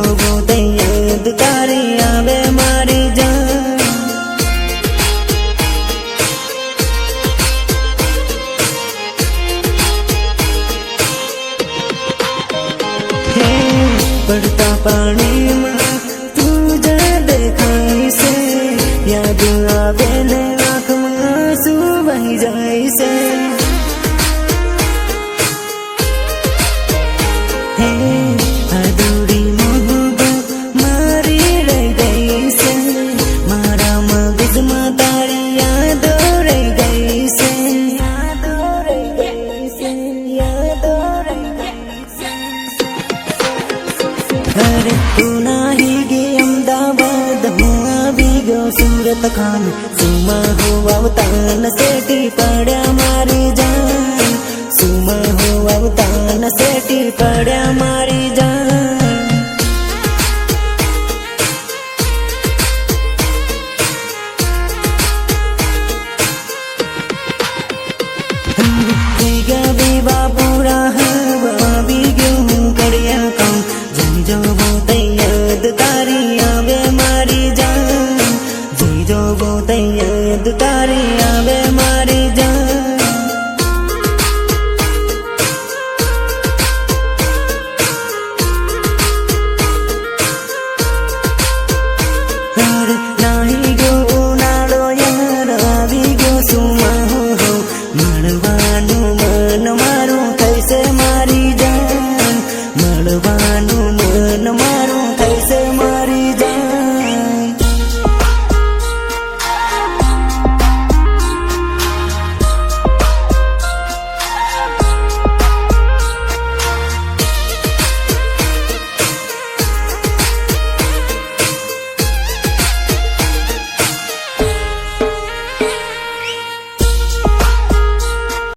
જોવું તે યાદ તારી આવે મારી જાન પડતા પાણીમાં તું જ દેખાય છે યાદ આવે ને આંખમાં શું વહી જાય છે અધૂરી મોહબ્બત મારી રહી ગઈ છે મારા મગજમાં તારી યાદો રહી ગઈ છે યાદો રહી ગઈ છે યાદો રહી ગઈ છે અરે તું નાહી ગઈ અમદાવાદ હું આવી ગયો સુરત ખાન સુમાં હું આવતા ન સેટી પડ્યા